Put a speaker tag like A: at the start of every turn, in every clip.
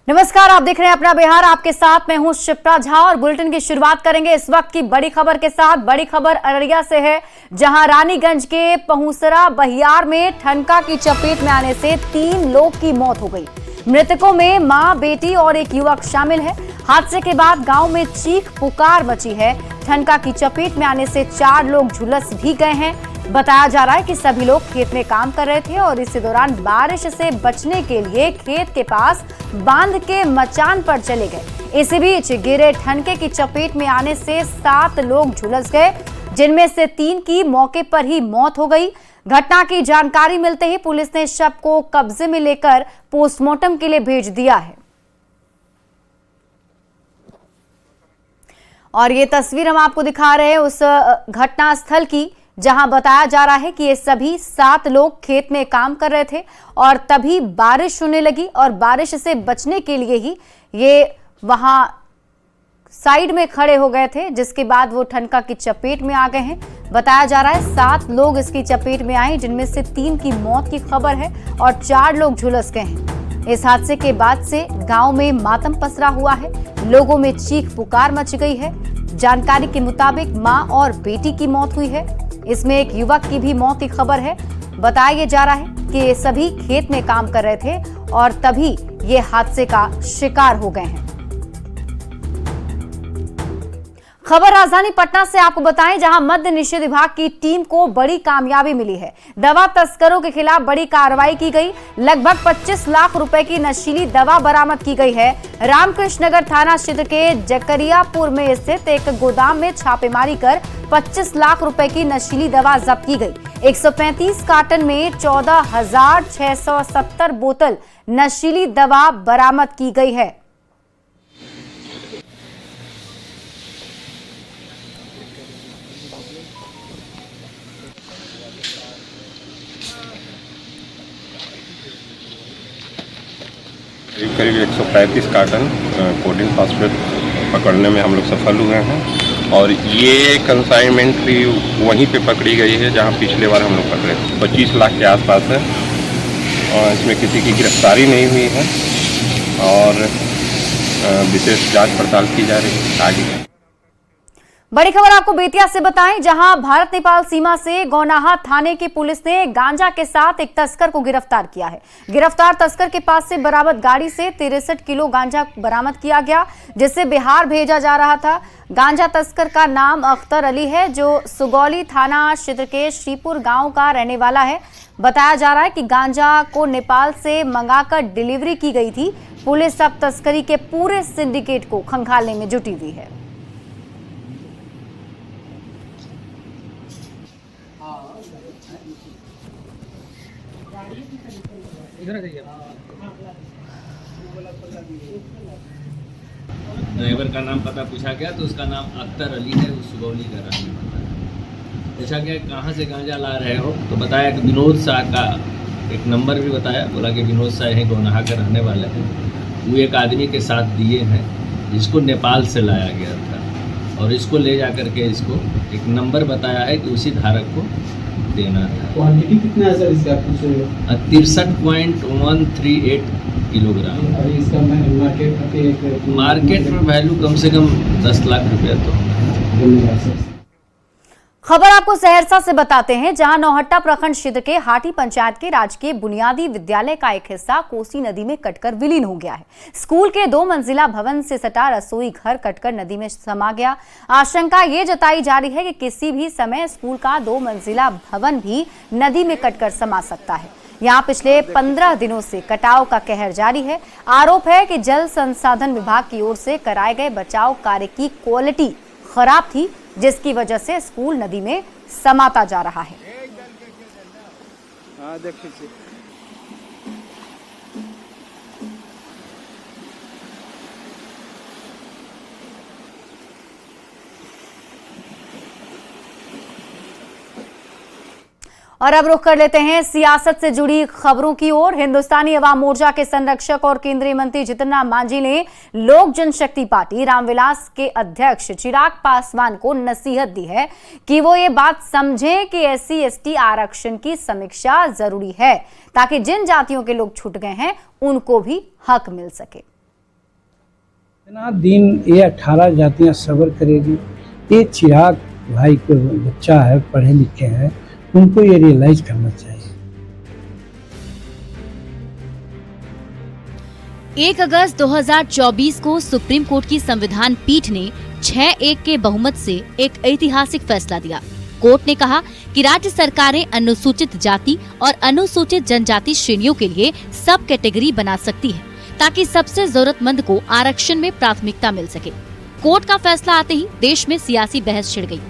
A: नमस्कार, आप देख रहे हैं अपना बिहार। आपके साथ मैं हूं शिप्रा झा और बुलेटिन की शुरुआत करेंगे इस वक्त की बड़ी खबर के साथ। बड़ी खबर अररिया से है, जहां रानीगंज के पहुसरा बहियार में ठनका की चपेट में आने से 3 लोग की मौत हो गई। मृतकों में मां, बेटी और एक युवक शामिल है। हादसे के बाद गांव में चीख पुकार मची है। ठनका की चपेट में आने से 4 लोग झुलस भी गए हैं। बताया जा रहा है कि सभी लोग खेत में काम कर रहे थे और इसी दौरान बारिश से बचने के लिए खेत के पास बांध के मचान पर चले गए। इसी बीच गिरे ठनके की चपेट में आने से 7 लोग झुलस गए, जिनमें से 3 की मौके पर ही मौत हो गई। घटना की जानकारी मिलते ही पुलिस ने शव को कब्जे में लेकर पोस्टमार्टम के लिए भेज दिया है। और ये तस्वीर हम आपको दिखा रहे हैं उस घटना स्थल की, जहां बताया जा रहा है कि ये सभी 7 लोग खेत में काम कर रहे थे और तभी बारिश होने लगी और बारिश से बचने के लिए ही ये वहां साइड में खड़े हो गए थे, जिसके बाद वो ठनका की चपेट में आ गए हैं। बताया जा रहा है 7 लोग इसकी चपेट में आए, जिनमें से 3 की मौत की खबर है और 4 लोग झुलस गए हैं। इस हादसे के बाद से गांव में मातम पसरा हुआ है। लोगों में चीख पुकार मच गई है। जानकारी के मुताबिक मां और बेटी की मौत हुई है। इसमें एक युवक की भी मौत की खबर है। बताया जा रहा है कि ये सभी खेत में काम कर रहे थे और तभी ये हादसे का शिकार हो गए हैं। खबर राजधानी पटना से आपको बताएं, जहां मद्य निषेध विभाग की टीम को बड़ी कामयाबी मिली है। दवा तस्करों के खिलाफ बड़ी कार्रवाई की गई। लगभग 25 लाख रुपए की नशीली दवा बरामद की गई है। रामकृष्ण नगर थाना क्षेत्र के जकरियापुर में स्थित एक गोदाम में छापेमारी कर 25 लाख रुपए की नशीली दवा जब्त की गई। 135 कार्टन में 14,670 बोतल नशीली दवा बरामद की गई है।
B: करीब 135 कार्टन कोडिन फास्फेट पकड़ने में हम लोग सफल हुए हैं और ये कंसाइनमेंट भी वहीं पे पकड़ी गई है जहां पिछले बार हम लोग पकड़े। 25 लाख के आसपास है और इसमें किसी की गिरफ्तारी नहीं हुई है और विशेष जांच पड़ताल की जा रही है आगे।
A: बड़ी खबर आपको बेतिया से बताएं, जहां भारत नेपाल सीमा से गौनाहा थाने की पुलिस ने गांजा के साथ एक तस्कर को गिरफ्तार किया है। गिरफ्तार तस्कर के पास से बरामद गाड़ी से 63 किलो गांजा बरामद किया गया, जिसे बिहार भेजा जा रहा था। गांजा तस्कर का नाम अख्तर अली है, जो सुगौली थाना क्षेत्र के श्रीपुर गांव का रहने वाला है। बताया जा रहा है कि गांजा को नेपाल से मंगाकर डिलीवरी की गई थी। पुलिस अब तस्करी के पूरे सिंडिकेट को खंगालने में जुटी हुई है।
C: ड्राइवर का नाम पता पूछा गया तो उसका नाम अख्तर अली है, वो सुगौली का रहने वाला है। पूछा गया कहाँ से गांजा ला रहे हो, तो बताया कि विनोद शाह का एक नंबर भी बताया। बोला कि विनोद शाह यहीं गौनाहा के रहने वाले हैं। वो एक आदमी के साथ दिए हैं जिसको नेपाल से लाया गया था और इसको ले जा करके इसको एक नंबर बताया है कि उसी धारक को देना था।
D: क्वांटिटी कितना है सर इसका?
C: 63.138 किलोग्राम।
D: इसका
C: मार्केट में वैल्यू कम से कम 10 लाख रुपया तो है।
A: खबर आपको सहरसा से बताते हैं, जहां नौहट्टा प्रखंड क्षेत्र के हाटी पंचायत के राजकीय बुनियादी विद्यालय का एक हिस्सा कोसी नदी में कटकर विलीन हो गया है। स्कूल के 2 मंजिला भवन से सटा रसोई घर कटकर नदी में समा गया। आशंका ये जताई जा रही है कि किसी भी समय स्कूल का 2 मंजिला भवन भी नदी में कटकर समा सकता है। यहाँ पिछले 15 दिनों से कटाव का कहर जारी है। आरोप है कि जल संसाधन विभाग की ओर से कराए गए बचाव कार्य की क्वालिटी खराब थी, जिसकी वजह से स्कूल नदी में समाता जा रहा है। और अब रुख कर लेते हैं सियासत से जुड़ी खबरों की ओर। हिंदुस्तानी अवाम मोर्चा के संरक्षक और केंद्रीय मंत्री जीतन राम मांझी ने लोक जनशक्ति पार्टी रामविलास के अध्यक्ष चिराग पासवान को नसीहत दी है कि वो ये बात समझें कि SC/ST आरक्षण की समीक्षा जरूरी है, ताकि जिन जातियों के लोग छूट गए हैं उनको भी हक मिल सके।
D: इतना दिन ये 18 जातियां सब्र करेगी। ये चिराग भाई को बच्चा है, पढ़े लिखे हैं, उनको ये रियलाइज करना चाहिए।
E: 1 अगस्त 2024 को सुप्रीम कोर्ट की संविधान पीठ ने 6-1 के बहुमत से एक ऐतिहासिक फैसला दिया। कोर्ट ने कहा कि राज्य सरकारें अनुसूचित जाति और अनुसूचित जनजाति श्रेणियों के लिए सब कैटेगरी बना सकती है ताकि सबसे जरूरतमंद को आरक्षण में प्राथमिकता मिल सके। कोर्ट का फैसला आते ही देश में सियासी बहस छिड़ गई।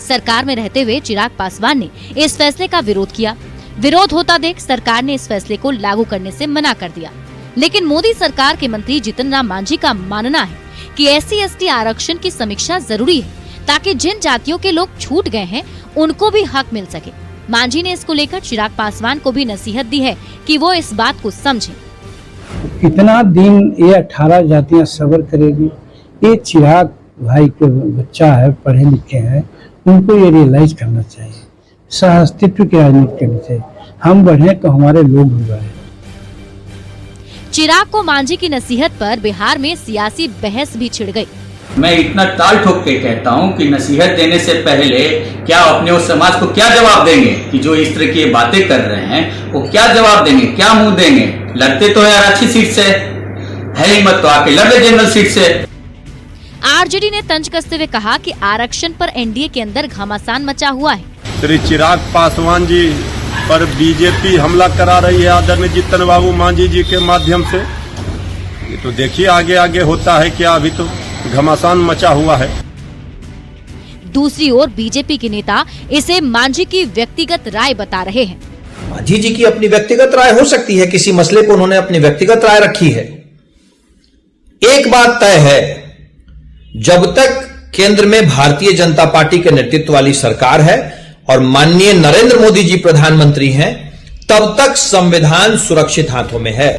E: सरकार में रहते हुए चिराग पासवान ने इस फैसले का विरोध किया। विरोध होता देख सरकार ने इस फैसले को लागू करने से मना कर दिया। लेकिन मोदी सरकार के मंत्री जीतन राम मांझी का मानना है कि SC/ST आरक्षण की समीक्षा जरूरी है ताकि जिन जातियों के लोग छूट गए हैं उनको भी हक मिल सके। मांझी ने इसको लेकर चिराग पासवान को भी नसीहत दी है कि वो इस बात को समझें।
D: कितना दिन ये 18 जातियां सब्र करेगी। ये चिराग भाई को बच्चा है, पढ़े लिखे हैं, उनको ये रियलाइज करना चाहिए। सह अस्तित्व की राजनीति करनी चाहिए। हम बढ़े तो हमारे लोग भी बढ़े।
E: चिराग को मांझी की नसीहत पर बिहार में सियासी बहस भी छिड़ गई।
F: मैं इतना टाल ठोक के कहता हूँ कि नसीहत देने से पहले क्या अपने उस समाज को क्या जवाब देंगे कि जो इस तरह की बातें कर रहे हैं, वो क्या जवाब देंगे, क्या मुंह देंगे? लड़ते तो यार अच्छी सीट से है, हिम्मत तो आके लड़ ले जनरल सीट से।
E: आरजेडी ने तंज कसते हुए कहा कि आरक्षण पर एनडीए के अंदर घमासान मचा हुआ है।
G: श्री चिराग पासवान जी पर बीजेपी हमला करा रही है आदरणीय जीतन बाबू मांझी जी के माध्यम से। ये तो देखिए आगे आगे होता है क्या, अभी तो घमासान मचा हुआ है।
E: दूसरी ओर बीजेपी के नेता इसे मांझी की व्यक्तिगत राय बता रहे हैं।
H: मांझी जी की अपनी व्यक्तिगत राय हो सकती है, किसी मसले को उन्होंने अपनी व्यक्तिगत राय रखी है। एक बात तय है, जब तक केंद्र में भारतीय जनता पार्टी के नेतृत्व वाली सरकार है और माननीय नरेंद्र मोदी जी प्रधानमंत्री हैं, तब तक संविधान सुरक्षित हाथों में है।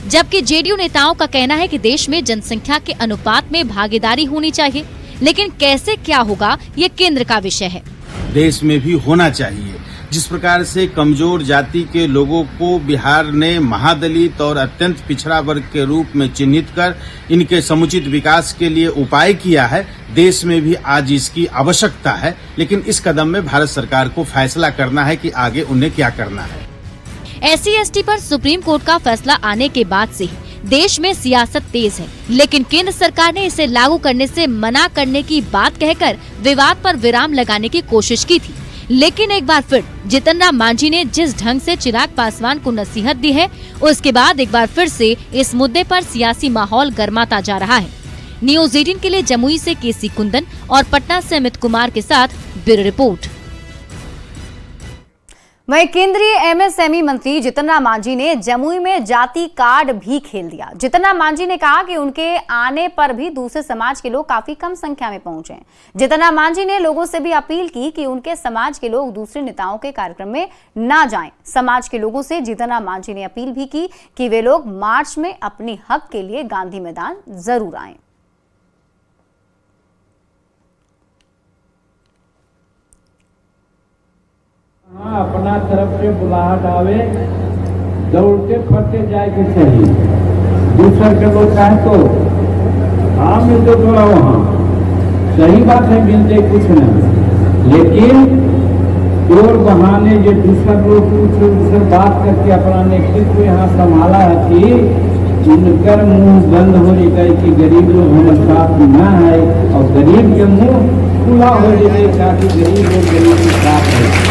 E: जबकि जेडीयू नेताओं का कहना है कि देश में जनसंख्या के अनुपात में भागीदारी होनी चाहिए, लेकिन कैसे क्या होगा ये केंद्र का विषय है।
I: देश में भी होना चाहिए। जिस प्रकार से कमजोर जाति के लोगों को बिहार ने महादलित और अत्यंत पिछड़ा वर्ग के रूप में चिन्हित कर इनके समुचित विकास के लिए उपाय किया है, देश में भी आज इसकी आवश्यकता है। लेकिन इस कदम में भारत सरकार को फैसला करना है कि आगे उन्हें क्या करना है।
E: SC/ST पर सुप्रीम कोर्ट का फैसला आने के बाद से ही देश में सियासत तेज है, लेकिन केंद्र सरकार ने इसे लागू करने से मना करने की बात कहकर विवाद पर विराम लगाने की कोशिश की थी। लेकिन एक बार फिर जीतन राम मांझी ने जिस ढंग से चिराग पासवान को नसीहत दी है, उसके बाद एक बार फिर से इस मुद्दे पर सियासी माहौल गर्माता जा रहा है। न्यूज़ 18 के लिए जमुई से केसी कुंदन और पटना से अमित कुमार के साथ ब्यूरो रिपोर्ट।
A: वहीं केंद्रीय MSME मंत्री जीतन राम मांझी ने जमुई में जाति कार्ड भी खेल दिया। जीतन राम मांझी ने कहा कि उनके आने पर भी दूसरे समाज के लोग काफी कम संख्या में पहुंचे। जीतन राम मांझी ने लोगों से भी अपील की कि उनके समाज के लोग दूसरे नेताओं के कार्यक्रम में ना जाएं। समाज के लोगों से जीतन राम मांझी ने अपील भी की कि वे लोग मार्च में अपने हक के लिए गांधी मैदान जरूर आएं।
D: अपना तरफ से बुलाहट आवे, दौड़ते फटते जाए के चाहिए। दूसरे के लोग चाहे तो हाँ मिलते थोड़ा वहाँ, सही बात है, मिलते कुछ नहीं, लेकिन चोर बहाने जो दूसरा लोग कुछ बात करके अपना नेतृत्व यहाँ संभाला है कि उनकर मुंह बंद होने का कि गरीब लोग हमारे साथ न है, और गरीब के मुंह खुला हो जाए ताकि गरीब लोग गरीब के साथ है।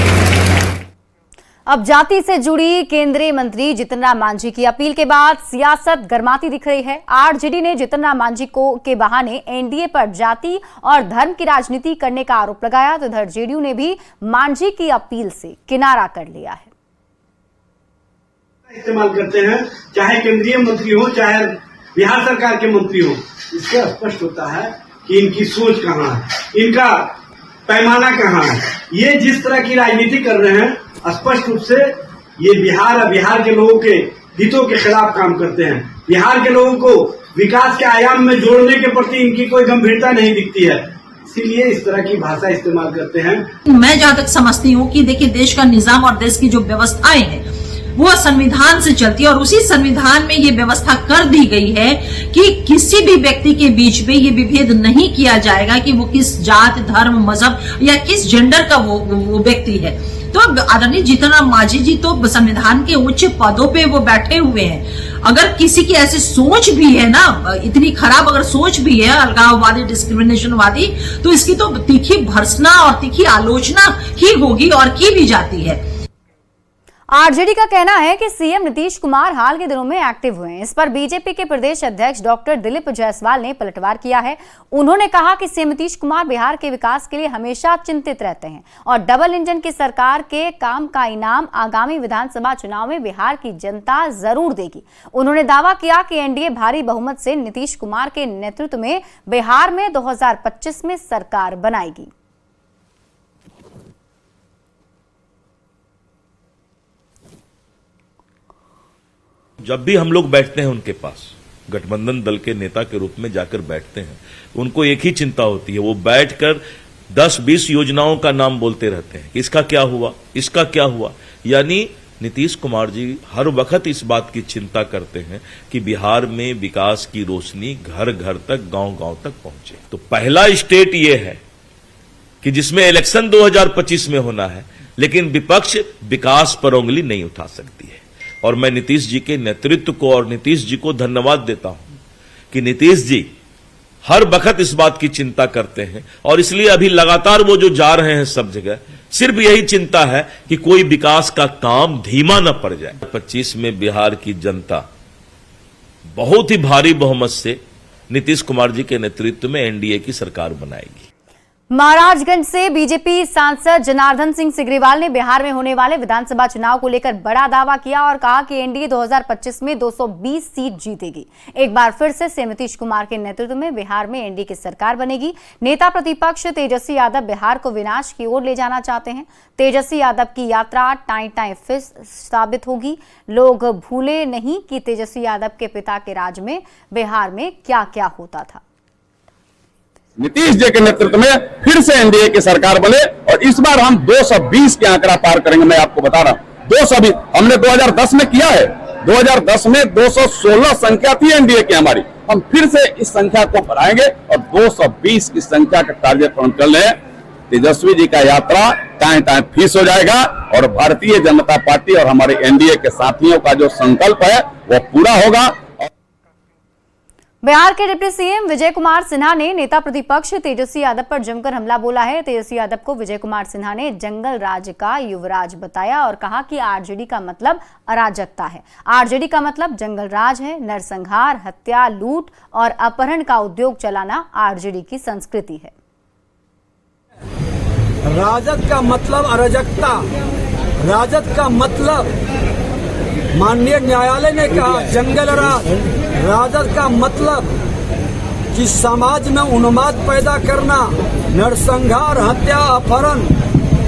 A: अब जाति से जुड़ी केंद्रीय मंत्री जीतन राम मांझी की अपील के बाद सियासत गर्माती दिख रही है। आरजेडी ने जीतन राम मांझी को के बहाने एनडीए पर जाति और धर्म की राजनीति करने का आरोप लगाया, तो इधर जेडीयू ने भी मांझी की अपील से किनारा कर लिया है।
J: इस्तेमाल करते हैं, चाहे केंद्रीय मंत्री हो चाहे बिहार सरकार के मंत्री हो, इससे स्पष्ट होता है कि इनकी सोच कहाँ है, इनका पैमाना कहाँ है। ये जिस तरह की राजनीति कर रहे हैं, स्पष्ट रूप से ये बिहार के लोगों के हितों के खिलाफ काम करते हैं। बिहार के लोगों को विकास के आयाम में जोड़ने के प्रति इनकी कोई गंभीरता नहीं दिखती है, इसीलिए इस तरह की भाषा इस्तेमाल करते हैं।
K: मैं जहाँ तक समझती हूँ कि देखिए, देश का निजाम और देश की जो व्यवस्थाएं हैं वो संविधान से चलती है और उसी संविधान में ये व्यवस्था कर दी गई है कि किसी भी व्यक्ति के बीच में ये विभेद नहीं किया जाएगा कि वो किस जात, धर्म, मजहब या किस जेंडर का वो व्यक्ति है। तो आदरणीय जीतन राम मांझी जी तो संविधान के उच्च पदों पे वो बैठे हुए हैं। अगर किसी की ऐसी सोच भी है ना, इतनी खराब अगर सोच भी है, अलगाववादी, डिस्क्रिमिनेशनवादी, तो इसकी तो तीखी भर्त्सना और तीखी आलोचना ही होगी और की भी जाती है।
A: आरजेडी का कहना है कि सीएम नीतीश कुमार हाल के दिनों में एक्टिव हुए हैं। इस पर बीजेपी के प्रदेश अध्यक्ष डॉक्टर दिलीप जायसवाल ने पलटवार किया है। उन्होंने कहा कि सीएम नीतीश कुमार बिहार के विकास के लिए हमेशा चिंतित रहते हैं और डबल इंजन की सरकार के काम का इनाम आगामी विधानसभा चुनाव में बिहार की जनता जरूर देगी। उन्होंने दावा किया कि एनडीए भारी बहुमत से नीतीश कुमार के नेतृत्व में बिहार में 2025 में सरकार बनाएगी।
L: जब भी हम लोग बैठते हैं उनके पास, गठबंधन दल के नेता के रूप में जाकर बैठते हैं, उनको एक ही चिंता होती है, वो बैठकर 10-20 योजनाओं का नाम बोलते रहते हैं कि इसका क्या हुआ, इसका क्या हुआ। यानी नीतीश कुमार जी हर वक्त इस बात की चिंता करते हैं कि बिहार में विकास की रोशनी घर घर तक, गांव गांव तक पहुंचे। तो पहला स्टेट ये है कि जिसमें इलेक्शन 2025 में होना है, लेकिन विपक्ष विकास पर उंगली नहीं उठा सकती है। और मैं नीतीश जी के नेतृत्व को और नीतीश जी को धन्यवाद देता हूं कि नीतीश जी हर वक्त इस बात की चिंता करते हैं और इसलिए अभी लगातार वो जो जा रहे हैं सब जगह, सिर्फ यही चिंता है कि कोई विकास का काम धीमा न पड़ जाए। 25 में बिहार की जनता बहुत ही भारी बहुमत से नीतीश कुमार जी के नेतृत्व में एनडीए की सरकार बनाएगी।
A: महाराजगंज से बीजेपी सांसद जनार्दन सिंह सिग्रीवाल ने बिहार में होने वाले विधानसभा चुनाव को लेकर बड़ा दावा किया और कहा कि एनडीए 2025 में 220 सीट जीतेगी। एक बार फिर से सीएम नीतीश कुमार के नेतृत्व में बिहार में एनडीए की सरकार बनेगी। नेता प्रतिपक्ष तेजस्वी यादव बिहार को विनाश की ओर ले जाना चाहते हैं। तेजस्वी यादव की यात्रा टाई टाई फिश साबित होगी। लोग भूले नहीं कि तेजस्वी यादव के पिता के राज में बिहार में क्या क्या होता था।
M: नीतीश जी के नेतृत्व में फिर से एनडीए की सरकार बने और इस बार हम 220 के आंकड़ा पार करेंगे। मैं आपको बता रहा हूं, 220 हमने 2010 में किया है। 2010 में 216 संख्या थी एनडीए की हमारी, हम फिर से इस संख्या को बढ़ाएंगे और 220 की संख्या का टारगेट पर हम चल रहे हैं। तेजस्वी जी का यात्रा टाइम टाइम फीस हो जाएगा और भारतीय जनता पार्टी और हमारे एनडीए के साथियों का जो संकल्प है वो पूरा होगा।
A: बिहार के डिप्टी सीएम विजय कुमार सिन्हा ने नेता प्रतिपक्ष तेजस्वी यादव पर जमकर हमला बोला है। तेजस्वी यादव को विजय कुमार सिन्हा ने जंगल राज का युवराज बताया और कहा कि आरजेडी का मतलब अराजकता है। आरजेडी का मतलब जंगल राज है। नरसंहार, हत्या, लूट और अपहरण का उद्योग चलाना आरजेडी की संस्कृति है।
N: राजद का मतलब अराजकता, राजद का मतलब माननीय न्यायालय ने कहा जंगल राज। राजद का मतलब कि समाज में उन्माद पैदा करना, नरसंहार, हत्या, अपहरण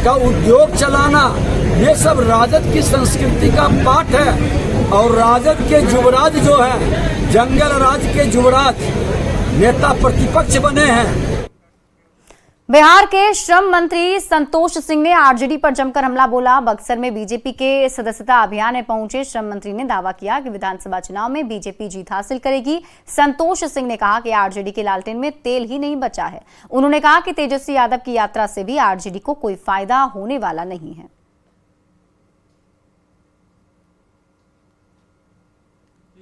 N: का उद्योग चलाना, ये सब राजद की संस्कृति का पाठ है। और राजद के युवराज जो है, जंगल राज के युवराज नेता प्रतिपक्ष बने हैं।
A: बिहार के श्रम मंत्री संतोष सिंह ने आरजेडी पर जमकर हमला बोला। बक्सर में बीजेपी के सदस्यता अभियान में पहुंचे श्रम मंत्री ने दावा किया कि विधानसभा चुनाव में बीजेपी जीत हासिल करेगी। संतोष सिंह ने कहा कि आरजेडी के लालटेन में तेल ही नहीं बचा है। उन्होंने कहा कि तेजस्वी यादव की यात्रा से भी आरजेडी को कोई फायदा होने वाला नहीं है।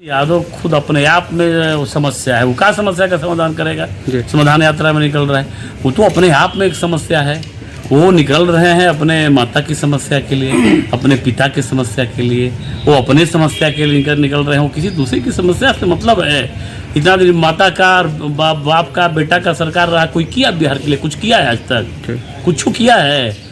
O: यादव खुद अपने आप में समस्या है। वो क्या समस्या का समाधान करेगा? समाधान यात्रा में निकल रहा है, वो तो अपने आप में एक समस्या है। वो निकल रहे हैं अपने माता की समस्या के लिए, अपने पिता की समस्या के लिए, वो अपने समस्या के लिए निकल रहे हैं। वो किसी दूसरे की समस्या से मतलब है? इतना दिन माता का, बाप का, बेटा का सरकार रहा, कोई किया बिहार के लिए? कुछ किया है आज तक? कुछ किया है?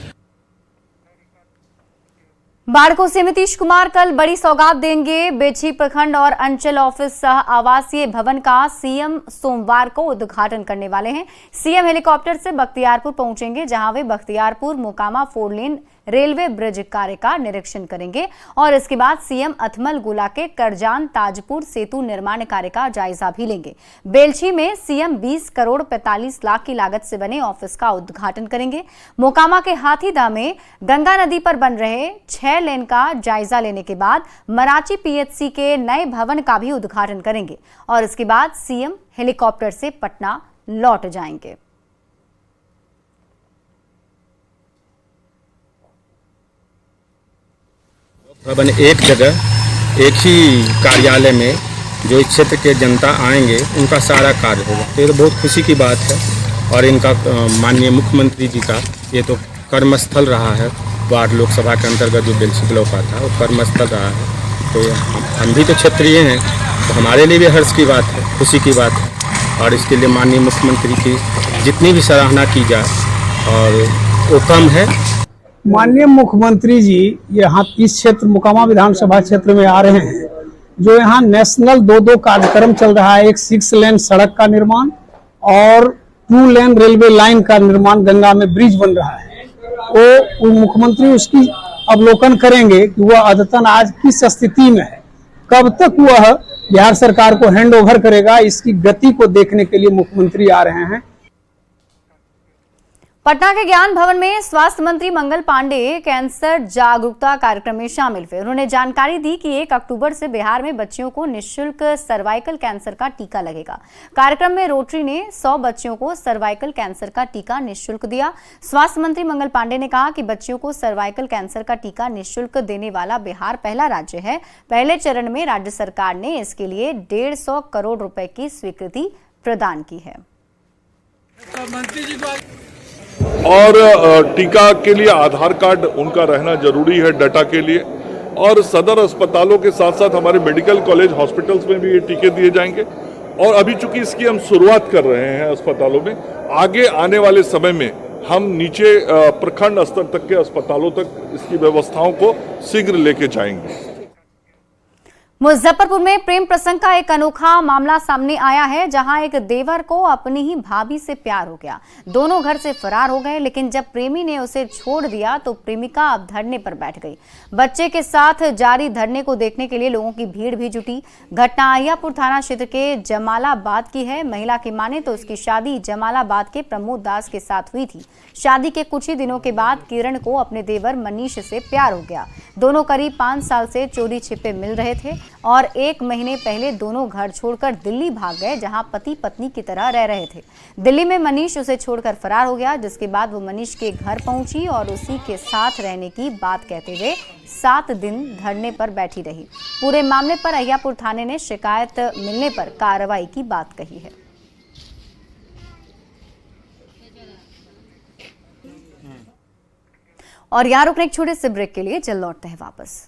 A: बाढ़ से नीतीश कुमार कल बड़ी सौगात देंगे। बेची प्रखंड और अंचल ऑफिस सह आवासीय भवन का सीएम सोमवार को उद्घाटन करने वाले हैं। सीएम हेलीकॉप्टर से बख्तियारपुर पहुंचेंगे, जहां वे बख्तियारपुर मोकामा 4 लेन रेलवे ब्रिज कार्य का निरीक्षण करेंगे और इसके बाद सीएम अथमल गुला के करजान ताजपुर सेतु निर्माण कार्य का जायजा भी लेंगे। बेलछी में सीएम 20 करोड़ 45 लाख की लागत से बने ऑफिस का उद्घाटन करेंगे। मोकामा के हाथीदह में गंगा नदी पर बन रहे 6 लेन का जायजा लेने के बाद मराची पीएचसी के नए भवन का भी उद्घाटन करेंगे और इसके बाद सीएम हेलीकॉप्टर से पटना लौट जाएंगे।
P: भवन एक जगह एक ही कार्यालय में जो इस क्षेत्र के जनता आएंगे उनका सारा कार्य होगा, तो ये तो बहुत खुशी की बात है। और इनका माननीय मुख्यमंत्री जी का ये तो कर्मस्थल रहा है। वार्ड लोकसभा के अंतर्गत जो बेलछी ब्लॉक आता है वो कर्मस्थल रहा है, तो हम भी तो क्षेत्रीय हैं, तो हमारे लिए भी हर्ष की बात है, खुशी की बात है। और इसके लिए माननीय मुख्यमंत्री की जितनी भी सराहना की जाए और वो कम है।
Q: माननीय मुख्यमंत्री जी यहाँ इस क्षेत्र मोकामा विधानसभा क्षेत्र में आ रहे हैं, जो यहाँ नेशनल 2 कार्यक्रम चल रहा है। एक 6 लेन सड़क का निर्माण और 2 लेन रेलवे लाइन का निर्माण, गंगा में ब्रिज बन रहा है। वो मुख्यमंत्री उसकी अवलोकन करेंगे कि वह अद्यतन आज किस स्थिति में है, कब तक वह बिहार सरकार को हैंड ओवर करेगा, इसकी गति को देखने के लिए मुख्यमंत्री आ रहे हैं।
A: पटना के ज्ञान भवन में स्वास्थ्य मंत्री मंगल पांडे कैंसर जागरूकता कार्यक्रम में शामिल हुए। उन्होंने जानकारी दी कि 1 अक्टूबर से बिहार में बच्चियों को निःशुल्क सर्वाइकल कैंसर का टीका लगेगा। कार्यक्रम में रोटरी ने 100 बच्चियों को सर्वाइकल कैंसर का टीका निःशुल्क दिया। स्वास्थ्य मंत्री मंगल पांडे ने कहा कि बच्चियों को सर्वाइकल कैंसर का टीका निःशुल्क देने वाला बिहार पहला राज्य है। पहले चरण में राज्य सरकार ने इसके लिए 150 करोड़ रुपए की स्वीकृति प्रदान की है।
R: और टीका के लिए आधार कार्ड उनका रहना जरूरी है डाटा के लिए। और सदर अस्पतालों के साथ साथ हमारे मेडिकल कॉलेज हॉस्पिटल्स में भी ये टीके दिए जाएंगे। और अभी चूंकि इसकी हम शुरुआत कर रहे हैं अस्पतालों में, आगे आने वाले समय में हम नीचे प्रखंड स्तर तक के अस्पतालों तक इसकी व्यवस्थाओं को शीघ्र लेके जाएंगे।
A: मुजफ्फरपुर में प्रेम प्रसंग का एक अनोखा मामला सामने आया है, जहां एक देवर को अपनी ही भाभी से प्यार हो गया। दोनों घर से फरार हो गए, लेकिन जब प्रेमी ने उसे छोड़ दिया तो प्रेमिका अब धरने पर बैठ गई। बच्चे के साथ जारी धरने को देखने के लिए लोगों की भीड़ भी जुटी। घटना अहियापुर थाना क्षेत्र के जमालाबाद की है। महिला की माने तो उसकी शादी जमालाबाद के प्रमोद दास के साथ हुई थी। शादी के कुछ ही दिनों के बाद किरण को अपने देवर मनीष से प्यार हो गया। दोनों करीब 5 साल से चोरी छिपे मिल रहे थे और 1 महीने पहले दोनों घर छोड़कर दिल्ली भाग गए, जहां पति पत्नी की तरह रह रहे थे। दिल्ली में मनीष उसे छोड़कर फरार हो गया, जिसके बाद वो मनीष के घर पहुंची और उसी के साथ रहने की बात कहते हुए 7 दिन धरने पर बैठी रही। पूरे मामले पर अहियापुर थाने ने शिकायत मिलने पर कार्रवाई की बात कही है। और यहाँ रुकने एक छोटे से ब्रेक के लिए जल्द लौटते हैं वापस।